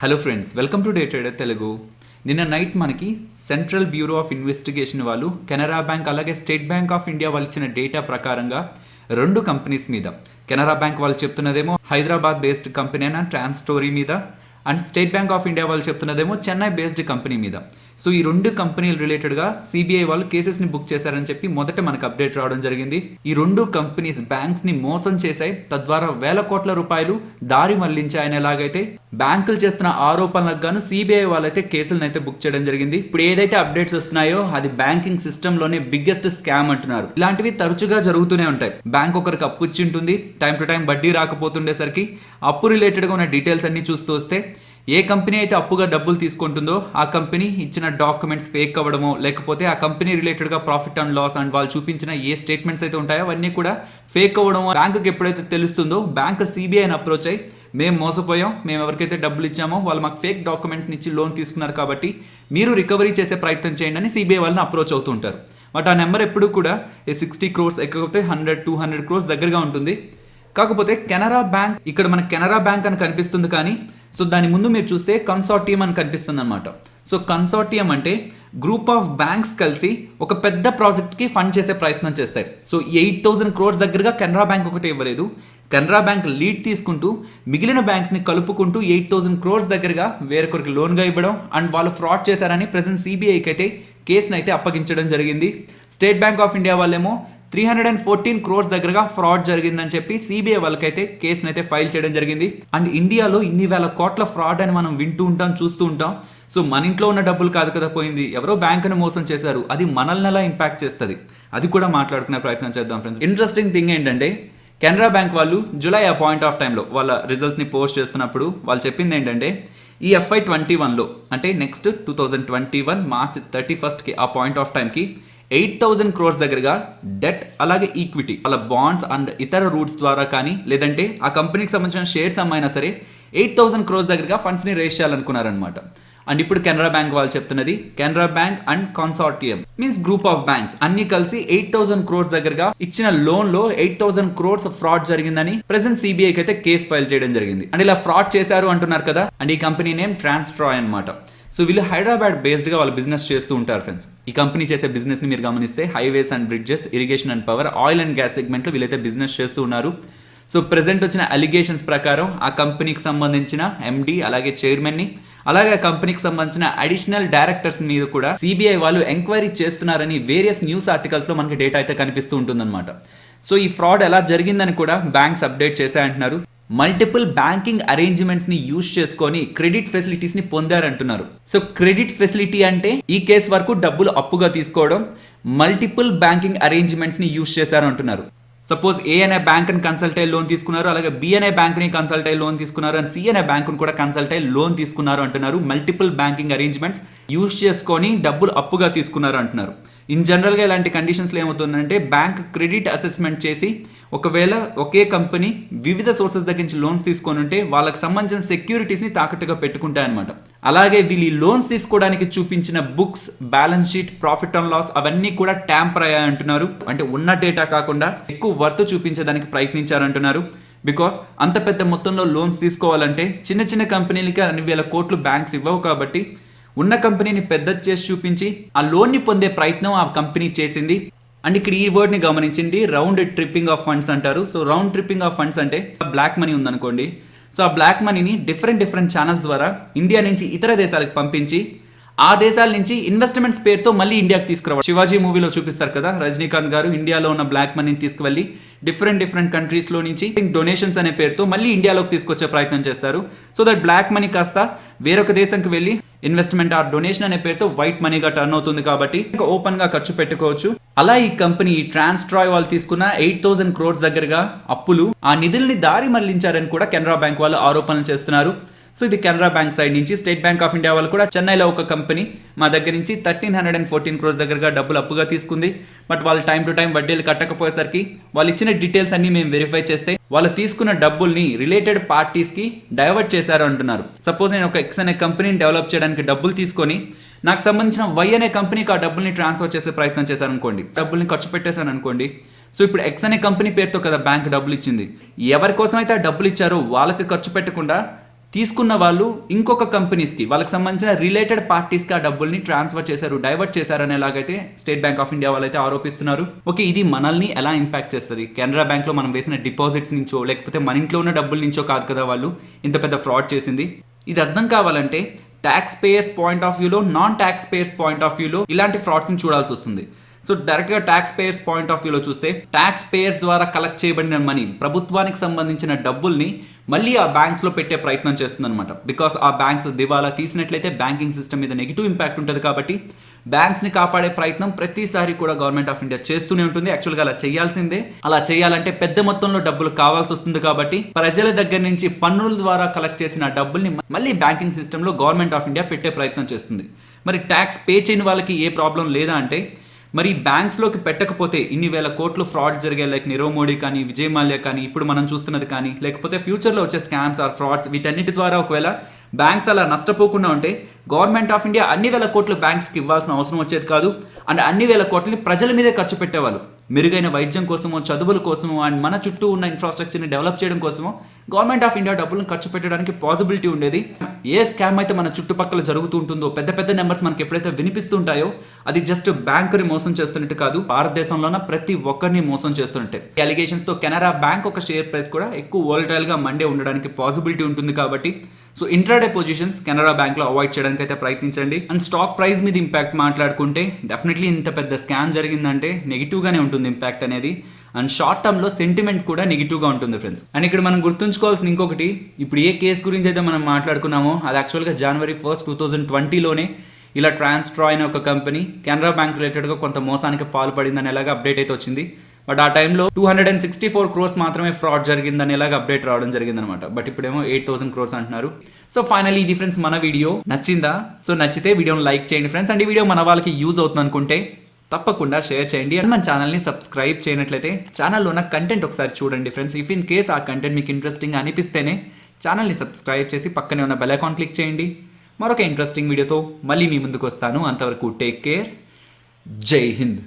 Hello friends, welcome to day trader Telugu. నిన్న night మనకి central bureau of investigation వాళ్ళు Canara bank అలాగే స్టేట్ బ్యాంక్ ఆఫ్ ఇండియా వాళ్ళు ఇచ్చిన డేటా ప్రకారంగా రెండు కంపెనీస్ మీద, కెనరా బ్యాంక్ వాళ్ళు చెప్తున్నదేమో హైదరాబాద్ బేస్డ్ కంపెనీ అయిన ట్రాన్స్ స్టోరీ మీద, and state bank of India వాళ్ళు చెప్తున్నదేమో చెన్నై బేస్డ్ కంపెనీ మీద. సో ఈ రెండు కంపెనీలు రిలేటెడ్గా సిబిఐ వాళ్ళు కేసెస్ని బుక్ చేశారని చెప్పి మొదట మనకు అప్డేట్ రావడం జరిగింది. ఈ రెండు కంపెనీస్ బ్యాంక్స్ని మోసం చేశాయి, తద్వారా వేల కోట్ల రూపాయలు దారి మళ్లించాయని ఎలాగైతే బ్యాంకులు చేస్తున్న ఆరోపణలకు గాను సిబిఐ వాళ్ళైతే కేసులను అయితే బుక్ చేయడం జరిగింది. ఇప్పుడు ఏదైతే అప్డేట్స్ వస్తున్నాయో అది బ్యాంకింగ్ సిస్టమ్ లోనే బిగ్గెస్ట్ స్కామ్ అంటున్నారు. ఇలాంటివి తరచుగా జరుగుతూనే ఉంటాయి. బ్యాంక్ ఒకరికి అప్పు ఇచ్చి ఉంటుంది, టైం టు టైం వడ్డీ రాకపోతుండేసరికి అప్పు రిలేటెడ్గా ఉన్న డీటెయిల్స్ అన్ని చూస్తూ వస్తే ఏ కంపెనీ అయితే అప్పుగా డబ్బులు తీసుకుంటుందో ఆ కంపెనీ ఇచ్చిన డాక్యుమెంట్స్ ఫేక్ అవ్వడమో, లేకపోతే ఆ కంపెనీ రిలేటెడ్గా ప్రాఫిట్ అండ్ లాస్ అండ్ వాళ్ళు చూపించిన ఏ స్టేట్మెంట్స్ అయితే ఉంటాయో అవన్నీ కూడా ఫేక్ అవ్వడమో బ్యాంకుకి ఎప్పుడైతే తెలుస్తుందో బ్యాంక్ సిబిఐని అప్రోచ్ అయ్యి మేము మోసపోయాం, మేము ఎవరికైతే డబ్బులు ఇచ్చామో వాళ్ళు మాకు ఫేక్ డాక్యుమెంట్స్ని ఇచ్చి లోన్ తీసుకున్నారు కాబట్టి మీరు రికవరీ చేసే ప్రయత్నం చేయండి అని సిబిఐ వాళ్ళని అప్రోచ్ అవుతూ ఉంటారు. బట్ ఆ నెంబర్ ఎప్పుడు కూడా 60 crores ఎక్కకపోతే 100-200 crores దగ్గరగా ఉంటుంది. కాకపోతే కెనరా బ్యాంక్, ఇక్కడ మన కెనరా బ్యాంక్ అని కనిపిస్తుంది కానీ సో దాని ముందు మీరు చూస్తే కన్సార్టియం అని కనిపిస్తుంది అనమాట. సో కన్సార్టియం అంటే గ్రూప్ ఆఫ్ బ్యాంక్స్ కలిసి ఒక పెద్ద ప్రాజెక్ట్కి ఫండ్ చేసే ప్రయత్నం చేస్తాయి. సో 8,000 crores దగ్గరగా కెనరా బ్యాంక్ ఒకటి ఇవ్వలేదు. కెనరా బ్యాంక్ లీడ్ తీసుకుంటూ మిగిలిన బ్యాంక్స్ని కలుపుకుంటూ 8,000 crores దగ్గరగా వేరొకరికి లోన్గా ఇవ్వడం అండ్ వాళ్ళు ఫ్రాడ్ చేశారని ప్రెసెంట్ సిబిఐకి అయితే కేసును అయితే అప్పగించడం జరిగింది. స్టేట్ బ్యాంక్ ఆఫ్ ఇండియా వాళ్ళేమో 314 crores దగ్గరగా ఫ్రాడ్ జరిగిందని చెప్పి సిబిఐ వాళ్ళకైతే కేసును అయితే ఫైల్ చేయడం జరిగింది. అండ్ ఇండియాలో ఇన్ని వేల కోట్ల ఫ్రాడ్ అని మనం వింటూ ఉంటాం, చూస్తూ ఉంటాం. సో మన ఇంట్లో ఉన్న డబ్బులు కాదు కదా పోయింది, ఎవరో బ్యాంకును మోసం చేశారు, అది మనల్ని ఎలా ఇంపాక్ట్ చేస్తుంది అది కూడా మాట్లాడుకునే ప్రయత్నం చేద్దాం ఫ్రెండ్స్. ఇంట్రెస్టింగ్ థింగ్ ఏంటంటే కెనరా బ్యాంక్ వాళ్ళు జూలై ఆ పాయింట్ ఆఫ్ టైంలో వాళ్ళ రిజల్ట్స్ని పోస్ట్ చేస్తున్నప్పుడు వాళ్ళు చెప్పింది ఏంటంటే ఈ FY21లో అంటే నెక్స్ట్ 2021 March 31st ఆ పాయింట్ ఆఫ్ టైంకి 8,000 crores దగ్గరగా డెట్ అలాగే ఈక్విటీ వాళ్ళ బాండ్స్ అండ్ ఇతర రూట్స్ ద్వారా కానీ లేదంటే ఆ కంపెనీకి సంబంధించిన షేర్స్ అమ్మైనా సరే 8,000 crores దగ్గరగా ఫండ్స్ని రేస్ చేయాలనుకున్నారనమాట. అండ్ ఇప్పుడు కెనరా బ్యాంక్ వాళ్ళు చెప్తున్నది Canara bank and consortium means group of banks అన్ని కలిసి 8,000 crores దగ్గరగా ఇచ్చిన లోన్ లో 8,000 crores ఫ్రాడ్ జరిగిందని ప్రెసెంట్ సిబిఐకి అయితే కేసు ఫైల్ చేయడం జరిగింది. అండ్ ఇలా ఫ్రాడ్ చేశారు అంటున్నారు కదా. అండ్ ఈ కంపెనీ నేమ్ ట్రాన్స్ట్రాయ్ అనమాట. సో వీళ్ళు హైదరాబాద్ బేస్డ్గా వాళ్ళు బిజినెస్ చేస్తూ ఉంటారు ఫ్రెండ్స్. ఈ కంపెనీ చేసే బిజినెస్ని మీరు గమనిస్తే highways and bridges, irrigation and power, oil and gas సెగ్మెంట్లో వీళ్ళైతే బిజినెస్ చేస్తూ ఉన్నారు. సో ప్రెసెంట్ వచ్చిన అలిగేషన్స్ ప్రకారం ఆ కంపెనీకి సంబంధించిన ఎండి అలాగే చైర్మన్ని అలాగే ఆ కంపెనీకి సంబంధించిన అడిషనల్ డైరెక్టర్స్ మీద కూడా సిబిఐ వాళ్ళు ఎంక్వైరీ చేస్తున్నారని వేరియస్ న్యూస్ ఆర్టికల్స్లో మనకి డేటా అయితే కనిపిస్తూ ఉంటుందన్నమాట. సో ఈ ఫ్రాడ్ ఎలా జరిగిందని కూడా బ్యాంక్స్ అప్డేట్ చేశాయంటున్నారు. మల్టిపుల్ బ్యాంకింగ్ అరేంజ్మెంట్స్ ని యూజ్ చేసుకొని క్రెడిట్ ఫెసిలిటీస్ ని పొందారంటున్నారు. సో క్రెడిట్ ఫెసిలిటీ అంటే ఈ కేసు వరకు డబ్బులు అప్పుగా తీసుకోవడం, మల్టిపుల్ బ్యాంకింగ్ అరేంజ్మెంట్స్ ని యూజ్ చేశారు అంటున్నారు. సపోజ్ ఏ అనే బ్యాంక్ ని కన్సల్ట్ అయ్యి లోన్ తీసుకున్నారు, అలాగే బి అనే బ్యాంక్ ని కన్సల్ట్ అయ్యి లోన్ తీసుకున్నారు, అండ్ సి అనే బ్యాంక్ ని కూడా కన్సల్ట్ అయ్యి లోన్ తీసుకున్నారు అంటున్నారు. మల్టిపుల్ బ్యాంకింగ్ అరేంజ్మెంట్స్ యూజ్ చేసుకొని డబ్బులు అప్పుగా తీసుకున్నారు అంటున్నారు. ఇన్ జనరల్గా ఇలాంటి కండిషన్స్లో ఏమవుతుందంటే బ్యాంక్ క్రెడిట్ అసెస్మెంట్ చేసి ఒకవేళ ఒకే కంపెనీ వివిధ సోర్సెస్ దగ్గర నుంచి లోన్స్ తీసుకొని ఉంటే వాళ్ళకి సంబంధించిన సెక్యూరిటీస్ని తాకట్టుగా పెట్టుకుంటాయన్నమాట. అలాగే వీళ్ళు ఈ లోన్స్ తీసుకోవడానికి చూపించిన books, balance sheet, profit and loss అవన్నీ కూడా ట్యాంపర్ అయ్యాయి అంటున్నారు. అంటే ఉన్న డేటా కాకుండా ఎక్కువ వర్త్ చూపించడానికి ప్రయత్నించారంటున్నారు. బికాస్ అంత పెద్ద మొత్తంలో లోన్స్ తీసుకోవాలంటే చిన్న చిన్న కంపెనీలకి అన్ని వేల కోట్లు బ్యాంక్స్ ఇవ్వవు కాబట్టి ఉన్న కంపెనీని పెద్ద చేసి చూపించి ఆ లోన్ని పొందే ప్రయత్నం ఆ కంపెనీ చేసింది. అండ్ ఇక్కడ ఈ వర్డ్ని గమనించండి, రౌండ్ ట్రిప్పింగ్ ఆఫ్ ఫండ్స్ అంటారు. So round tripping of funds అంటే బ్లాక్ మనీ ఉందనుకోండి. సో ఆ బ్లాక్ మనీని డిఫరెంట్ ఛానల్స్ ద్వారా ఇండియా నుంచి ఇతర దేశాలకు పంపించి ఆ దేశాల నుంచి ఇన్వెస్ట్మెంట్స్ పేరుతో మళ్ళీ ఇండియాకి తీసుకురావాలి. శివాజీ మూవీలో చూపిస్తారు కదా, రజనీకాంత్ గారు ఇండియాలో ఉన్న బ్లాక్ మనీని తీసుకువెళ్ళి డిఫరెంట్ కంట్రీస్లో నుంచి డొనేషన్స్ అనే పేరుతో మళ్ళీ ఇండియాలోకి తీసుకొచ్చే ప్రయత్నం చేస్తారు. సో దట్ బ్లాక్ మనీ కాస్త వేరొక దేశంకి వెళ్ళి ఇన్వెస్ట్మెంట్ ఆర్ డొనేషన్ అనే పేరుతో వైట్ మనీగా టర్న్ అవుతుంది కాబట్టి ఓపెన్ గా ఖర్చు పెట్టుకోవచ్చు. అలా ఈ కంపెనీ ట్రాన్స్ట్రాయ్ వాళ్ళు తీసుకున్న 8,000 crores దగ్గరగా అప్పులు, ఆ నిధుల్ని దారి మళ్లించారని కూడా కెనరా బ్యాంక్ వాళ్ళు ఆరోపణలు చేస్తున్నారు. సో ఇది కెనరా బ్యాంక్ సైడ్ నుంచి. స్టేట్ బ్యాంక్ ఆఫ్ ఇండియా వాళ్ళు కూడా చెన్నైలో ఒక కంపెనీ మా దగ్గర నుంచి 1,314 crores దగ్గరగా డబ్బులు అప్పుగా తీసుకుంది. బట్ వాళ్ళు టైం టు టైం వడ్డీలు కట్టకపోయేసరికి వాళ్ళు ఇచ్చిన డీటెయిల్స్ అన్ని మేము వెరిఫై చేస్తే వాళ్ళు తీసుకున్న డబ్బుల్ని రిలేటెడ్ పార్టీస్కి డైవర్ట్ చేశారు అంటున్నారు. సపోజ్ నేను ఒక ఎక్స్ అనే కంపెనీని డెవలప్ చేయడానికి డబ్బులు తీసుకొని నాకు సంబంధించిన వై అనే కంపెనీకి ఆ డబ్బుల్ని ట్రాన్స్ఫర్ చేసే ప్రయత్నం చేశాను అనుకోండి, డబ్బుల్ని ఖర్చు పెట్టేశాను అనుకోండి. సో ఇప్పుడు ఎక్స్ అనే కంపెనీ పేరుతో కదా బ్యాంక్ డబ్బులు ఇచ్చింది, ఎవరి కోసం అయితే ఆ డబ్బులు ఇచ్చారో వాళ్ళకి ఖర్చు పెట్టకుండా తీసుకున్న వాళ్ళు ఇంకొక కంపెనీస్కి వాళ్ళకి సంబంధించిన రిలేటెడ్ పార్టీస్కి ఆ డబ్బుల్ని ట్రాన్స్ఫర్ చేశారు, డైవర్ట్ చేశారని ఎలాగైతే స్టేట్ బ్యాంక్ ఆఫ్ ఇండియా వాళ్ళైతే ఆరోపిస్తున్నారు. ఓకే, ఇది మనల్ని ఎలా ఇంపాక్ట్ చేస్తుంది? కెనరా బ్యాంక్లో మనం వేసిన డిపాజిట్స్ నుంచో లేకపోతే మన ఇంట్లో ఉన్న డబ్బుల నుంచో కాదు కదా వాళ్ళు ఇంత పెద్ద ఫ్రాడ్ చేసింది. ఇది అర్థం కావాలంటే ట్యాక్స్ పేయర్స్ పాయింట్ ఆఫ్ వ్యూలో, non tax payers point of వ్యూలో ఇలాంటి ఫ్రాడ్స్ని చూడాల్సి వస్తుంది. సో డైరెక్ట్గా ట్యాక్స్ పేయర్స్ పాయింట్ ఆఫ్ వ్యూలో చూస్తే ట్యాక్స్ పేయర్స్ ద్వారా కలెక్ట్ చేయబడిన మనీ, ప్రభుత్వానికి సంబంధించిన డబ్బుల్ని మళ్ళీ ఆ బ్యాంక్స్లో పెట్టే ప్రయత్నం చేస్తుందన్నమాట. బికాస్ ఆ బ్యాంక్స్ దివాలా తీసినట్లయితే బ్యాంకింగ్ సిస్టమ్ మీద నెగిటివ్ ఇంపాక్ట్ ఉంటుంది. కాబట్టి బ్యాంక్స్ని కాపాడే ప్రయత్నం ప్రతిసారి కూడా గవర్నమెంట్ ఆఫ్ ఇండియా చేస్తూనే ఉంటుంది. యాక్చువల్గా అలా చేయాల్సిందే. అలా చేయాలంటే పెద్ద మొత్తంలో డబ్బులు కావాల్సి వస్తుంది. కాబట్టి ప్రజల దగ్గర నుంచి పన్నుల ద్వారా కలెక్ట్ చేసిన డబ్బుల్ని మళ్ళీ బ్యాంకింగ్ సిస్టంలో గవర్నమెంట్ ఆఫ్ ఇండియా పెట్టే ప్రయత్నం చేస్తుంది. మరి ట్యాక్స్ పే చేయని వాళ్ళకి ఏ ప్రాబ్లం లేదా అంటే, మరి బ్యాంక్స్లోకి పెట్టకపోతే ఇన్ని వేల కోట్లు ఫ్రాడ్ జరిగాయి. లైక్ నీరవ్ మోడీ కానీ, విజయ్ మాల్యా కానీ, ఇప్పుడు మనం చూస్తున్నది కానీ, లేకపోతే ఫ్యూచర్లో వచ్చే స్కామ్స్ ఆర్ ఫ్రాడ్స్, వీటన్నిటి ద్వారా ఒకవేళ బ్యాంక్స్ అలా నష్టపోకుండా ఉంటే గవర్నమెంట్ ఆఫ్ ఇండియా అన్ని వేల కోట్లు బ్యాంక్స్కి ఇవ్వాల్సిన అవసరం వచ్చేది కాదు. అండ్ అన్ని వేల కోట్లని ప్రజల మీదే ఖర్చు పెట్టేవాళ్ళు. మెరుగైన వైద్యం కోసమో, చదువుల కోసమో, అండ్ మన చుట్టూ ఉన్న ఇన్ఫ్రాస్ట్రక్చర్ని డెవలప్ చేయడం కోసమో గవర్నమెంట్ ఆఫ్ ఇండియా డబ్బులను ఖర్చు పెట్టడానికి పాసిబిలిటీ ఉండేది. ఏ స్కామ్ అయితే మన చుట్టుపక్కల జరుగుతూ ఉంటుందో, పెద్ద పెద్ద నెంబర్స్ మనకి ఎప్పుడైతే వినిపిస్తుంటాయో, అది జస్ట్ బ్యాంకుని మోసం చేస్తున్నట్టు కాదు, భారతదేశంలోన ప్రతి ఒక్కరిని మోసం చేస్తున్నట్టే. అలిగేషన్స్తో కెనరా బ్యాంక్ ఒక షేర్ ప్రైస్ కూడా ఎక్కువ వోలటైల్గా మండే ఉండడానికి పాసిబిలిటీ ఉంటుంది. కాబట్టి సో ఇంట్రాడే పొజిషన్స్ కెనరా బ్యాంక్లో అవాయిడ్ చేయడానికి అయితే ప్రయత్నించండి. అండ్ స్టాక్ ప్రైస్ మీద ఇంపాక్ట్ మాట్లాడుకుంటే డెఫినెట్లీ ఇంత పెద్ద స్కామ్ జరిగిందంటే నెగిటివ్గానే ఉంటుంది ఇంపాక్ట్ అనేది. అండ్ షార్ట్ టర్మ్లో సెంటిమెంట్ కూడా నెగిటివ్గా ఉంటుంది ఫ్రెండ్స్. అండ్ ఇక్కడ మనం గుర్తుంచుకోవాల్సిన ఇంకొకటి, ఇప్పుడు ఏ కేసు గురించి అయితే మనం మాట్లాడుకున్నామో అది యాక్చువల్గా January 1, 2020లోనే ఇలా ట్రాన్స్ట్రాయ్ అనే ఒక కంపెనీ కెనరా బ్యాంక్ రిలేటెడ్గా కొంత మోసానికి పాల్పడిందని ఎలాగ అప్డేట్ అయితే వచ్చింది. బట్ ఆ టైంలో 264 crores మాత్రమే ఫ్రాడ్ జరిగిందని ఎలాగ అప్డేట్ రావడం జరిగిందనమాట. బట్ ఇప్పుడేమో 8,000 crores అంటున్నారు. సో ఫైనల్లీ ఇది ఫ్రెండ్స్ మన వీడియో. నచ్చిందా? సో నచ్చితే వీడియోని లైక్ చేయండి ఫ్రెండ్స్. అండ్ ఈ వీడియో మన వాళ్ళకి యూజ్ అవుతుంది అనుకుంటే తప్పకుండా షేర్ చేయండి. అండ్ మన ఛానల్ని సబ్స్క్రైబ్ చేయనట్లయితే ఛానల్లో ఉన్న కంటెంట్ ఒకసారి చూడండి ఫ్రెండ్స్. ఇఫ్ ఇన్ కేస్ ఆ కంటెంట్ మీకు ఇంట్రెస్టింగ్ అనిపిస్తేనే ఛానల్ని సబ్స్క్రైబ్ చేసి పక్కనే ఉన్న బెల్ ఐకాన్ క్లిక్ చేయండి. మరొక ఇంట్రెస్టింగ్ వీడియోతో మళ్ళీ మీ ముందుకు వస్తాను. అంతవరకు టేక్ కేర్. జై హింద్.